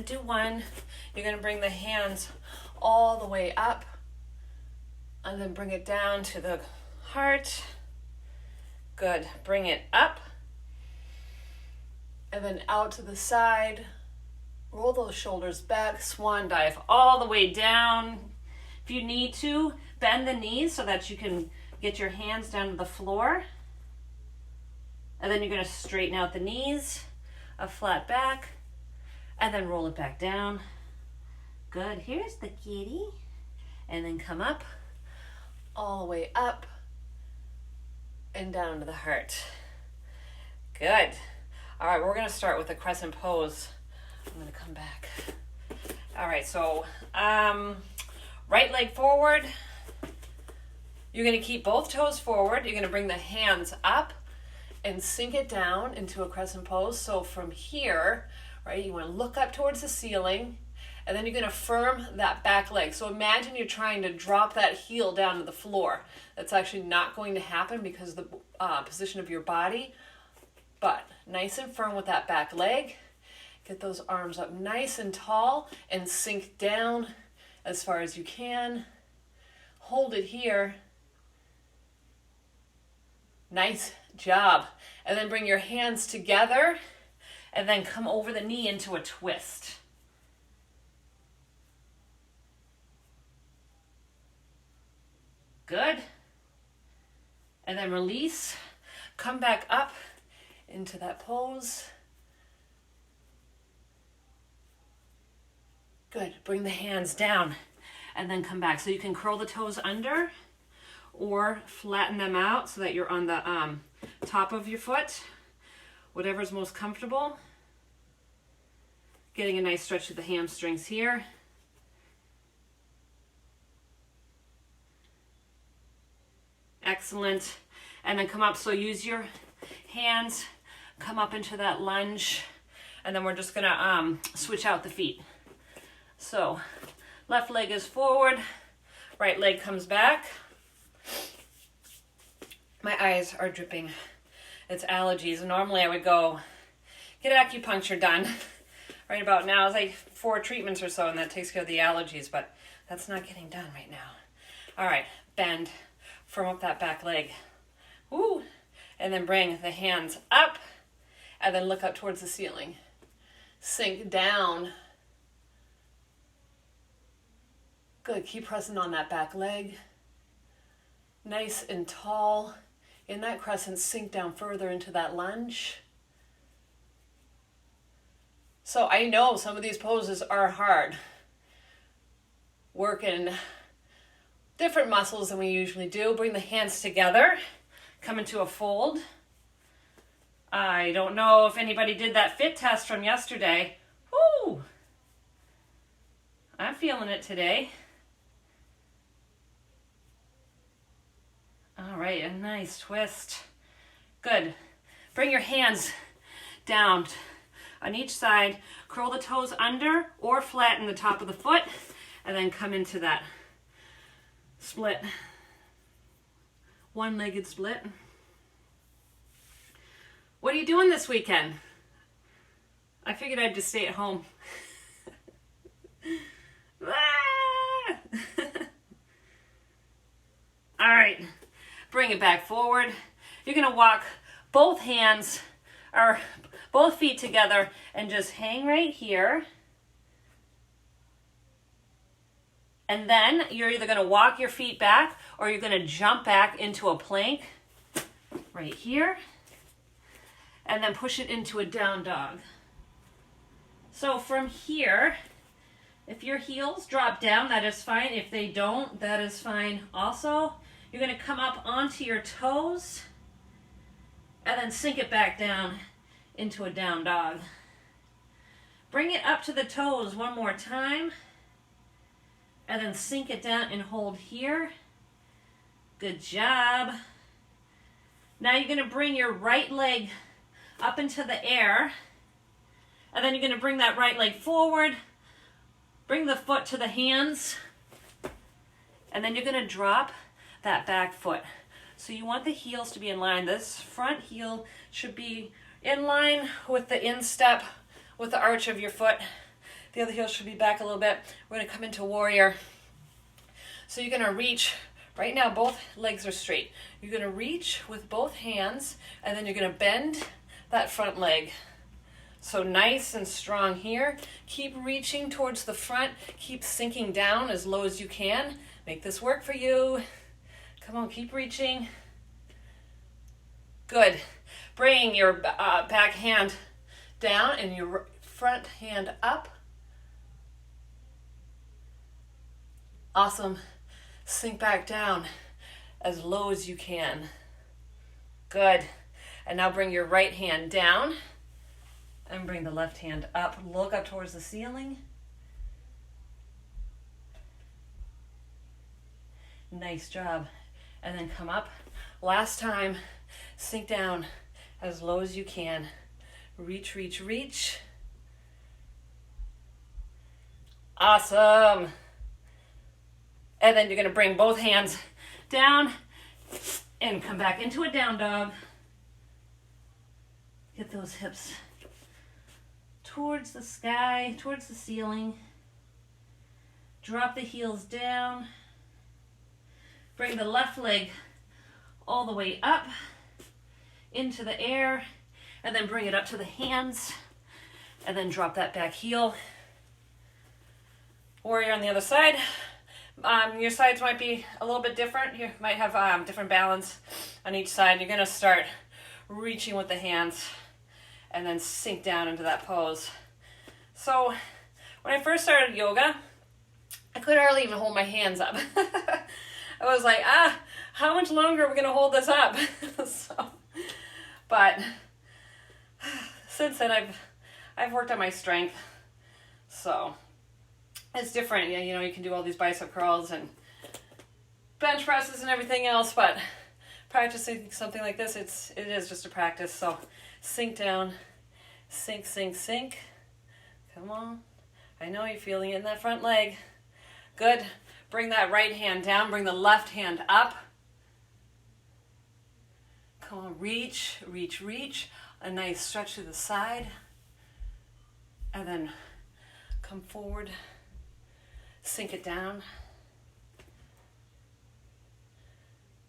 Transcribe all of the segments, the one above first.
Do one. You're going to bring the hands all the way up and then bring it down to the heart. Good. Bring it up and then out to the side. Roll those shoulders back, swan dive all the way down. If you need to, bend the knees so that you can get your hands down to the floor. And then you're going to straighten out the knees, a flat back, and then roll it back down. Good. Here's the kitty. And then come up, all the way up, and down to the heart. Good. All right, we're going to start with a crescent pose. I'm going to come back. All right, so right leg forward. You're going to keep both toes forward. You're going to bring the hands up and sink it down into a crescent pose. So from here, right, you want to look up towards the ceiling, and then you're going to firm that back leg. So imagine you're trying to drop that heel down to the floor. That's actually not going to happen because of the position of your body, but nice and firm with that back leg. Get those arms up nice and tall and sink down as far as you can. Hold it here. Nice job. And then bring your hands together and then come over the knee into a twist. Good. And then release. Come back up into that pose. Good. Bring the hands down and then come back. So you can curl the toes under or flatten them out so that you're on the top of your foot. Whatever's most comfortable. Getting a nice stretch to the hamstrings here. Excellent. And then come up. So use your hands, come up into that lunge, and then we're just gonna switch out the feet. So left leg is forward, right leg comes back. My eyes are dripping. It's allergies. Normally I would go get acupuncture done. Right about now it's like 4 treatments or so, and that takes care of the allergies, but that's not getting done right now. All right, bend, firm up that back leg. Woo! And then bring the hands up, and then look up towards the ceiling. Sink down. Good, keep pressing on that back leg. Nice and tall. In that crescent, sink down further into that lunge. So I know some of these poses are hard. Working different muscles than we usually do. Bring the hands together. Come into a fold. I don't know if anybody did that fit test from yesterday. Woo! I'm feeling it today. All right, a nice twist. Good. Bring your hands down on each side. Curl the toes under or flatten the top of the foot, and then come into that split. One-legged split. What are you doing this weekend? I figured I'd just stay at home. All right. Bring it back forward. You're going to walk both hands or both feet together and just hang right here. And then you're either going to walk your feet back or you're going to jump back into a plank right here. And then push it into a down dog. So from here, if your heels drop down, that is fine. If they don't, that is fine also. You're going to come up onto your toes and then sink it back down into a down dog. Bring it up to the toes one more time and then sink it down and hold here. Good job. Now you're going to bring your right leg up into the air, and then you're going to bring that right leg forward, bring the foot to the hands, and then you're going to drop that back foot. So you want the heels to be in line. This front heel should be in line with the instep, with the arch of your foot. The other heel should be back a little bit. We're gonna come into warrior. So you're gonna reach, right now both legs are straight. You're gonna reach with both hands, and then you're gonna bend that front leg. So nice and strong here. Keep reaching towards the front. Keep sinking down as low as you can. Make this work for you. Come on, keep reaching. Good. Bring your back hand down and your front hand up. Awesome. Sink back down as low as you can. Good. And now bring your right hand down and bring the left hand up. Look up towards the ceiling. Nice job. And then come up. Last time, sink down as low as you can. Reach, reach, reach. Awesome. And then you're going to bring both hands down and come back into a down dog. Get those hips towards the sky, towards the ceiling. Drop the heels down. Bring the left leg all the way up into the air, and then bring it up to the hands, and then drop that back heel. Warrior on the other side. Your sides might be a little bit different. You might have different balance on each side. You're going to start reaching with the hands and then sink down into that pose. So when I first started yoga, I could hardly even hold my hands up. I was like, how much longer are we going to hold this up? But since then I've worked on my strength. So it's different. You know, you can do all these bicep curls and bench presses and everything else, but practicing something like this, it is just a practice. So sink down, sink, sink, sink. Come on. I know you're feeling it in that front leg. Good. Bring that right hand down, bring the left hand up. Come on, reach, reach, reach. A nice stretch to the side. And then come forward. Sink it down.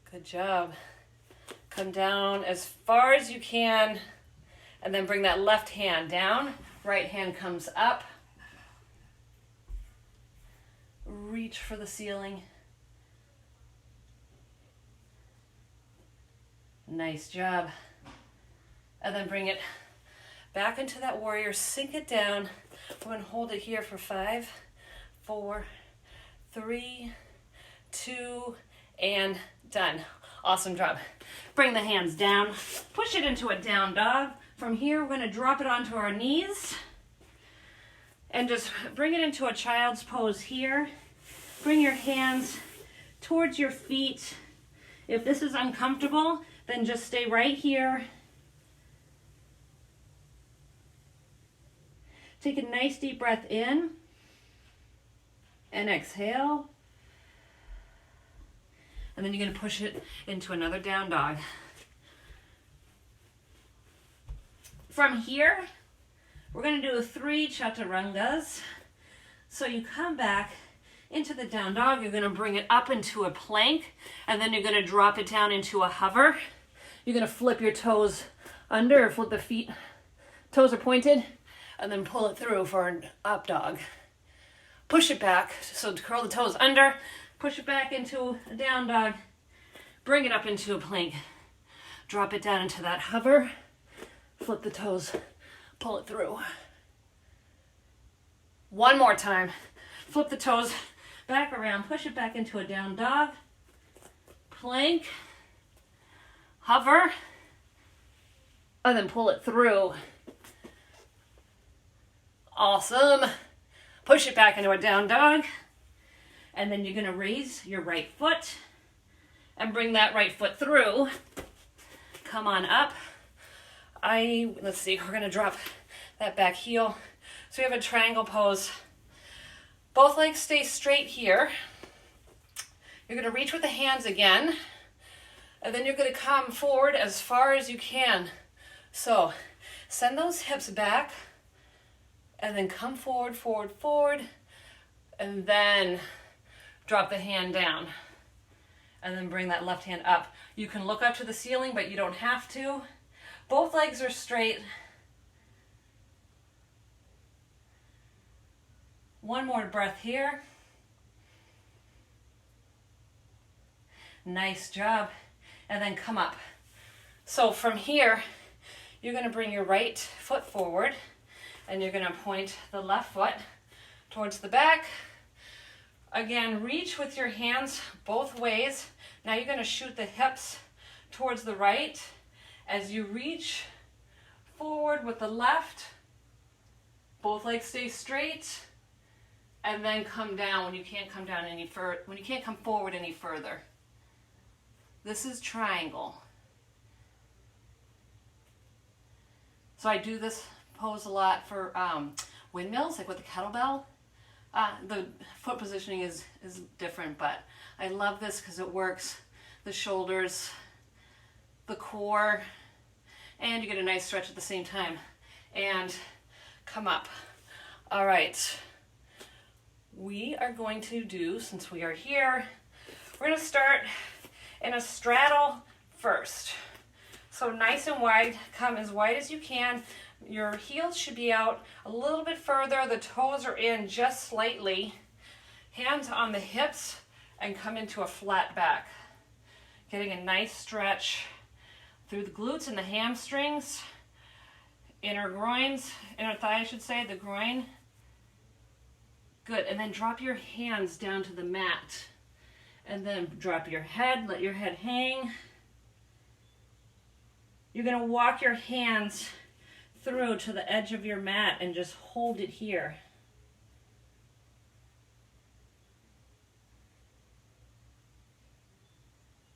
Good job. Come down as far as you can, and then bring that left hand down. Right hand comes up. Reach for the ceiling. Nice job. And then bring it back into that warrior. Sink it down. We're going to hold it here for 5, 4, 3, 2, and done. Awesome job. Bring the hands down. Push it into a down dog. From here, we're going to drop it onto our knees. And just bring it into a child's pose here. Bring your hands towards your feet. If this is uncomfortable, then just stay right here. Take a nice deep breath in and exhale. And then you're going to push it into another down dog. From here, we're going to do 3 chaturangas. So you come back into the down dog. You're going to bring it up into a plank, and then you're going to drop it down into a hover. You're going to flip your toes under, or flip the feet. Toes are pointed, and then pull it through for an up dog. Push it back. So curl the toes under, push it back into a down dog, bring it up into a plank. Drop it down into that hover, flip the toes, pull it through. One more time. Flip the toes back around, push it back into a down dog, plank, hover, and then pull it through. Awesome. Push it back into a down dog, and then you're going to raise your right foot and bring that right foot through. Come on up. Let's see, we're going to drop that back heel. So we have a triangle pose. Both legs stay straight here. You're going to reach with the hands again, and then you're going to come forward as far as you can. So send those hips back And then come forward, forward, forward. And then drop the hand down. And then bring that left hand up. You can look up to the ceiling, but you don't have to. Both legs are straight. One more breath here. Nice job. And then come up. So from here, you're going to bring your right foot forward and you're going to point the left foot towards the back. Again, reach with your hands both ways. Now you're going to shoot the hips towards the right as you reach forward with the left. Both legs stay straight. And then come down when you can't come down any further, when you can't come forward any further. This is triangle. So I do this pose a lot for windmills, like with the kettlebell. The foot positioning is different, but I love this because it works the shoulders, the core, and you get a nice stretch at the same time. And come up. All right. We are going to do, since we are here, we're going to start in a straddle first. So nice and wide, come as wide as you can. Your heels should be out a little bit further. The toes are in just slightly. Hands on the hips and come into a flat back. Getting a nice stretch through the glutes and the hamstrings, inner groins, inner thigh I should say, the groin. Good, and then drop your hands down to the mat. And then drop your head, let your head hang. You're gonna walk your hands through to the edge of your mat and just hold it here.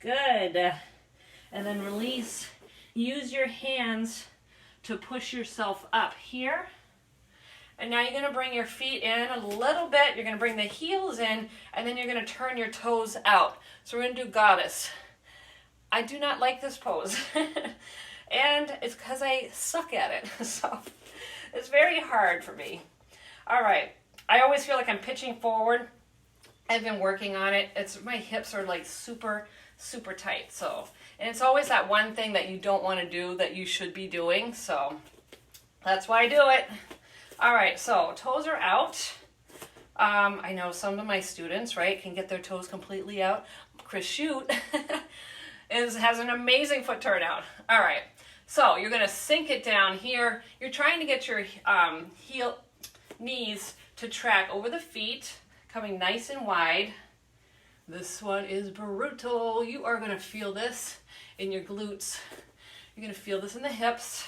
Good, and then release. Use your hands to push yourself up here. And now you're going to bring your feet in a little bit. You're going to bring the heels in, and then you're going to turn your toes out. So we're going to do goddess. I do not like this pose. And it's because I suck at it. So it's very hard for me. All right. I always feel like I'm pitching forward. I've been working on it. My hips are like super, super tight. So, and it's always that one thing that you don't want to do that you should be doing. So that's why I do it. All right, so toes are out. I know some of my students, right, can get their toes completely out. Chris Shoot has an amazing foot turnout. All right, so you're gonna sink it down here. You're trying to get your knees to track over the feet, coming nice and wide. This one is brutal. You are gonna feel this in your glutes. You're gonna feel this in the hips.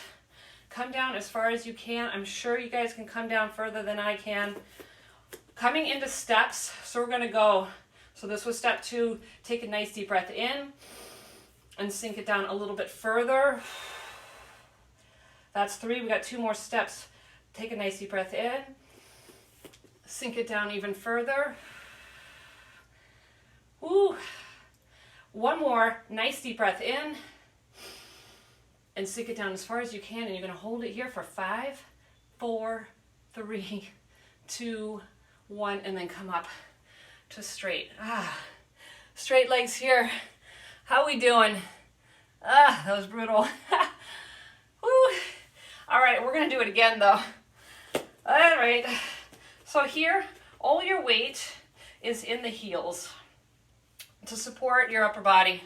Come down as far as you can. I'm sure you guys can come down further than I can. Coming into steps, so we're gonna go, so this was step 2, take a nice deep breath in and sink it down a little bit further. That's 3, we got 2 more steps. Take a nice deep breath in, sink it down even further. Woo. One more nice deep breath in. And sink it down as far as you can, and you're going to hold it here for 5, 4, 3, 2, 1, and then come up to straight. Straight legs here. How we doing? That was brutal. Woo. All right, we're going to do it again though. All right. So here, all your weight is in the heels to support your upper body.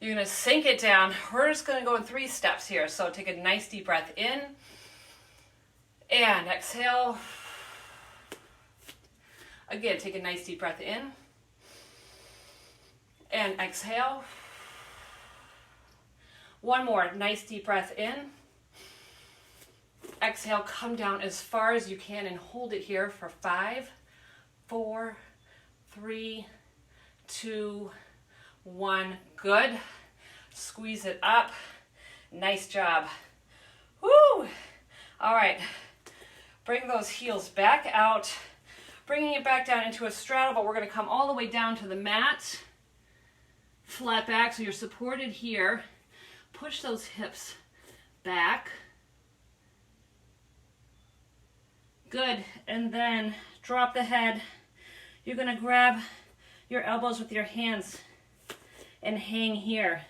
You're going to sink it down. We're just going to go in 3 steps here. So take a nice deep breath in and exhale. Again, take a nice deep breath in and exhale. One more nice deep breath in. Exhale, come down as far as you can and hold it here for 5, 4, 3, 2, 1. Good. Squeeze it up. Nice job. Woo! All right. Bring those heels back out. Bringing it back down into a straddle, but we're going to come all the way down to the mat. Flat back, so you're supported here. Push those hips back. Good. And then drop the head. You're going to grab your elbows with your hands and hang here.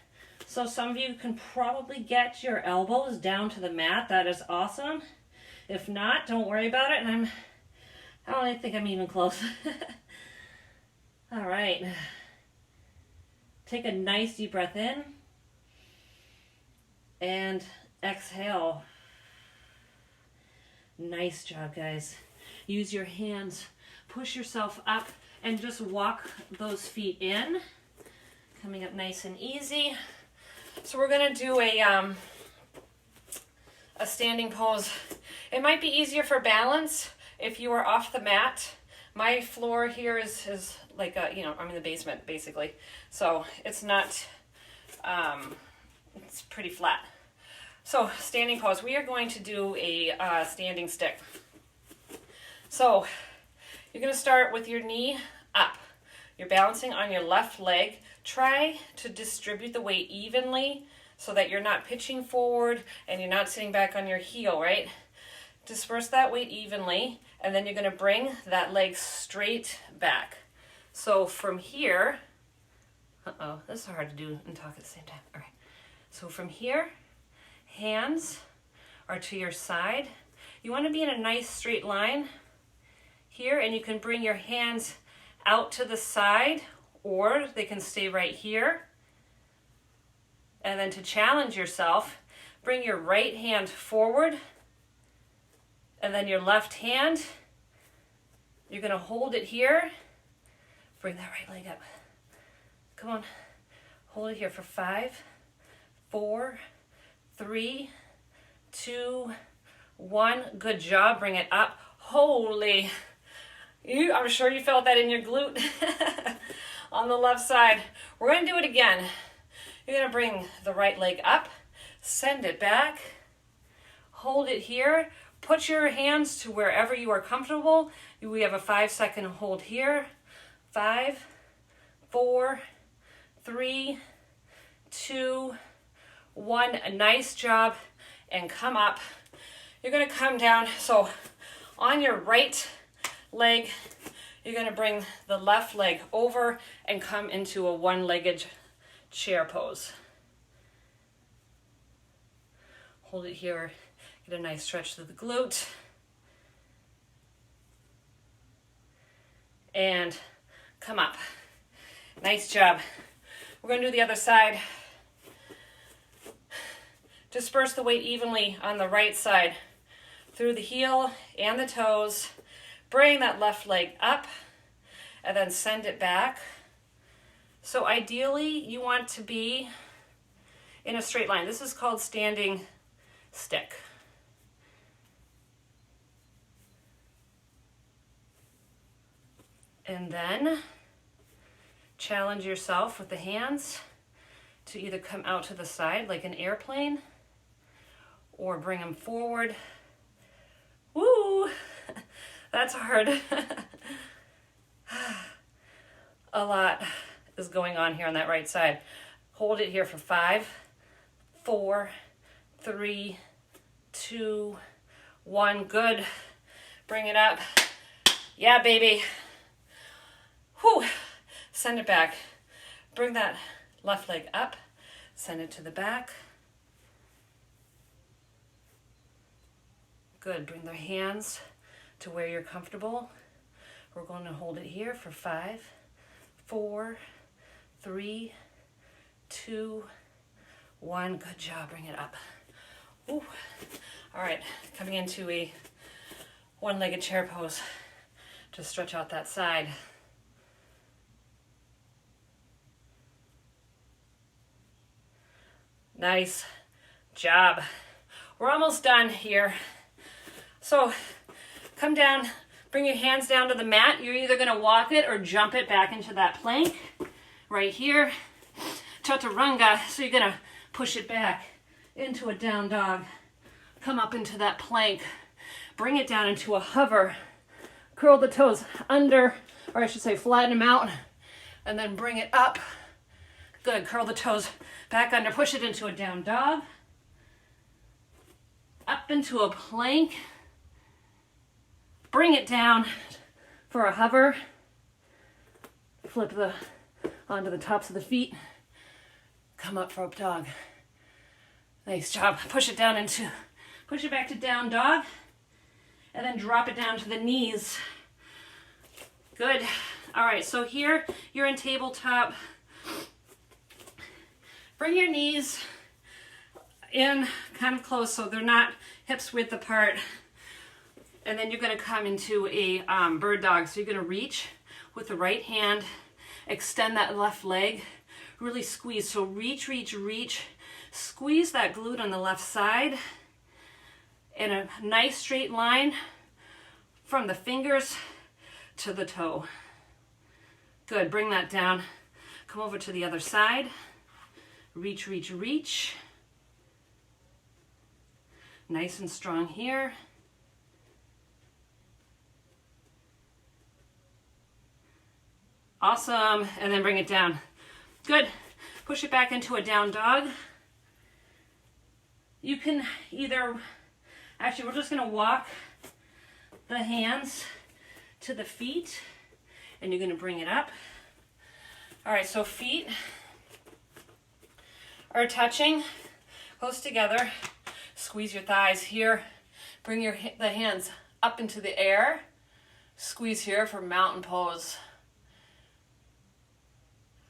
So some of you can probably get your elbows down to the mat. That is awesome. If not, don't worry about it. And I don't even think I'm even close. All right. Take a nice deep breath in and exhale. Nice job, guys. Use your hands. Push yourself up and just walk those feet in. Coming up nice and easy. So we're going to do a standing pose. It might be easier for balance if you are off the mat. My floor here is like a, I'm in the basement basically. So it's not, it's pretty flat. So standing pose, we are going to do a standing stick. So you're going to start with your knee up. You're balancing on your left leg. Try to distribute the weight evenly so that you're not pitching forward and you're not sitting back on your heel, right? Disperse that weight evenly, and then you're going to bring that leg straight back. So from here, this is hard to do and talk at the same time. All right. So from here, hands are to your side. You want to be in a nice straight line here, and you can bring your hands out to the side, or they can stay right here. And then to challenge yourself, bring your right hand forward, and then your left hand, you're going to hold it here. Bring that right leg up. Come on. Hold it here for 5, 4, 3, 2, 1. Good job. Bring it up. Holy. I'm sure you felt that in your glute on the left side. We're going to do it again. You're going to bring the right leg up, send it back, hold it here, put your hands to wherever you are comfortable. We have a 5-second hold here. 5, 4, 3, 2, 1. A nice job. And come up. You're going to come down. So on your right leg, you're going to bring the left leg over and come into a one-legged chair pose. Hold it here. Get a nice stretch to the glute. And come up. Nice job. We're going to do the other side. Disperse the weight evenly on the right side through the heel and the toes. Bring that left leg up and then send it back. So ideally, you want to be in a straight line. This is called standing stick. And then challenge yourself with the hands to either come out to the side like an airplane or bring them forward. Woo! That's hard. A lot is going on here on that right side. Hold it here for 5, 4, 3, 2, 1. Good. Bring it up. Yeah, baby. Whew. Send it back. Bring that left leg up. Send it to the back. Good. Bring the hands to where you're comfortable. We're going to hold it here for 5, 4, 3, 2, 1. Good job. Bring it up. Ooh. All right. Coming into a one-legged chair pose to stretch out that side. Nice job. We're almost done here. So come down, bring your hands down to the mat. You're either going to walk it or jump it back into that plank right here. Chaturanga. So you're going to push it back into a down dog. Come up into that plank. Bring it down into a hover. Curl the toes under, or I should say flatten them out, and then bring it up. Good. Curl the toes back under. Push it into a down dog. Up into a plank. bring it down for a hover. Flip onto the tops of the feet. Come up for up dog. Nice job. Push it back to down dog. And then drop it down to the knees. Good. All right, so here you're in tabletop. Bring your knees in kind of close so they're not hips width apart. And then you're going to come into a bird dog. So you're going to reach with the right hand, extend that left leg, really squeeze. So reach, reach, reach. Squeeze that glute on the left side in a nice straight line from the fingers to the toe. Good, bring that down. Come over to the other side. Reach, reach, reach. Nice and strong here. Awesome, and then bring it down. Good, push it back into a down dog. You can either, actually we're just gonna walk the hands to the feet and you're gonna bring it up. All right, so feet are touching, close together. Squeeze your thighs here. Bring the hands up into the air. Squeeze here for mountain pose.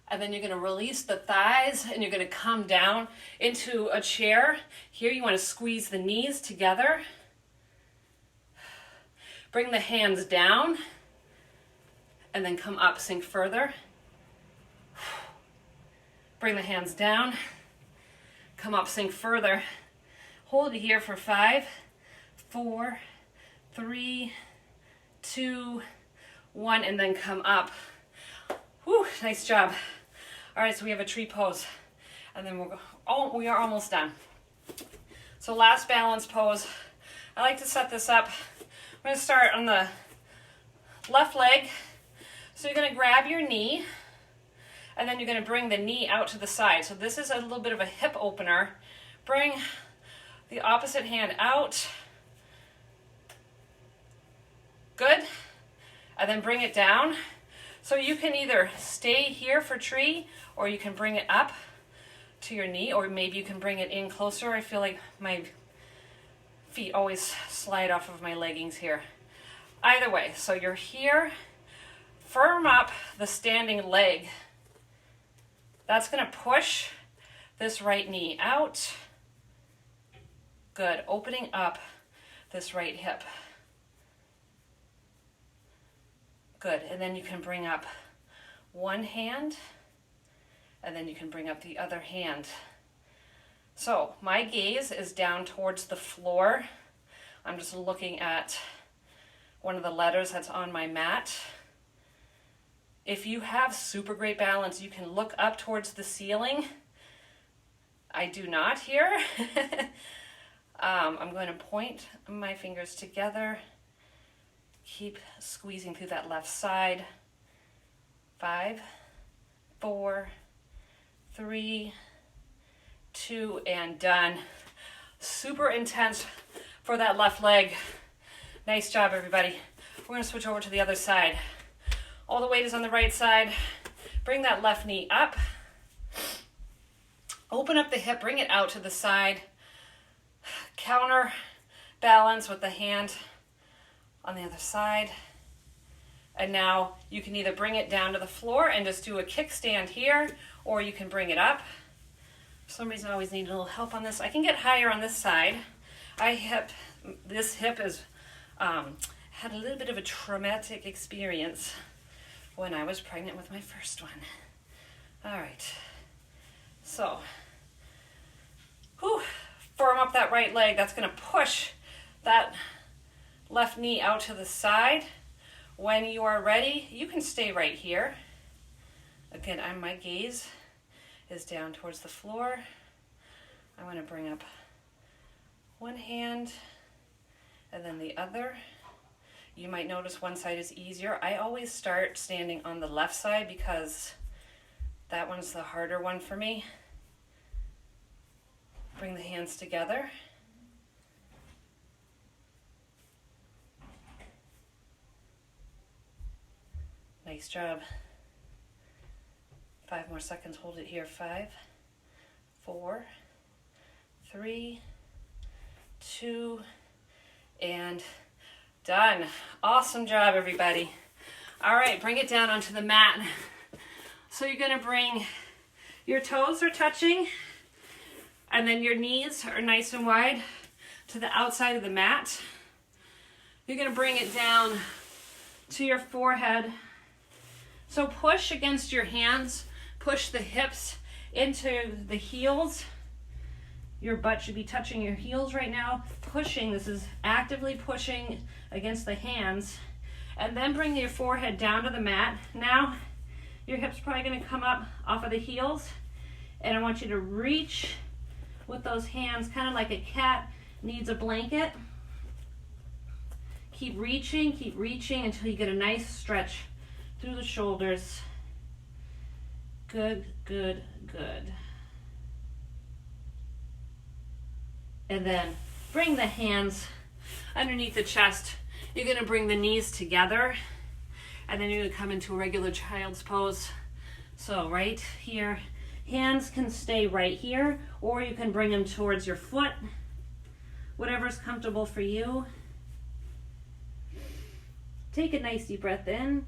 And then you're going to release the thighs and you're going to come down into a chair. Here you want to squeeze the knees together. Bring the hands down and then come up, sink further. Bring the hands down, come up, sink further. Hold it here for 5, 4, 3, 2, 1, and then come up. Whew, nice job. All right, so we have a tree pose, and then we are almost done. So last balance pose. I like to set this up. I'm going to start on the left leg. So you're going to grab your knee, and then you're going to bring the knee out to the side. So this is a little bit of a hip opener. Bring the opposite hand out. Good. And then bring it down. So you can either stay here for tree, or you can bring it up to your knee, or maybe you can bring it in closer. I feel like my feet always slide off of my leggings here. Either way, so you're here. Firm up the standing leg. That's going to push this right knee out. Good. Opening up this right hip. Good. And then you can bring up one hand, and then you can bring up the other hand. So my gaze is down towards the floor. I'm just looking at one of the letters that's on my mat. If you have super great balance, you can look up towards the ceiling. I do not here. I'm going to point my fingers together. Keep squeezing through that left side. 5, 4, 3, 2, and done. Super intense for that left leg. Nice job, everybody. We're going to switch over to the other side. All the weight is on the right side. Bring that left knee up. Open up the hip, bring it out to the side. Counter balance with the hand on the other side. And now you can either bring it down to the floor and just do a kickstand here, or you can bring it up. For some reason I always need a little help on this. I can get higher on this side. This hip is had a little bit of a traumatic experience when I was pregnant with my first one. All right, so firm up that right leg. That's going to push that left knee out to the side. When you are ready, you can stay right here. Again, my gaze is down towards the floor. I want to bring up one hand and then the other. You might notice one side is easier. I always start standing on the left side because that one's the harder one for me. Bring the hands together. Nice job. 5 more seconds. Hold it here. 5, 4, 3, 2, and done. Awesome job, everybody. All right, bring it down onto the mat. So you're gonna bring your toes are touching, and then your knees are nice and wide to the outside of the mat. You're gonna bring it down to your forehead. So push against your hands, push the hips into the heels. Your butt should be touching your heels right now. Pushing, this is actively pushing against the hands. And then bring your forehead down to the mat. Now, your hips are probably gonna come up off of the heels. And I want you to reach with those hands, kind of like a cat needs a blanket. Keep reaching until you get a nice stretch through the shoulders. Good, good, good. And then bring the hands underneath the chest. You're gonna bring the knees together, and then you're gonna come into a regular child's pose. So right here, hands can stay right here, or you can bring them towards your foot, whatever's comfortable for you. Take a nice deep breath in.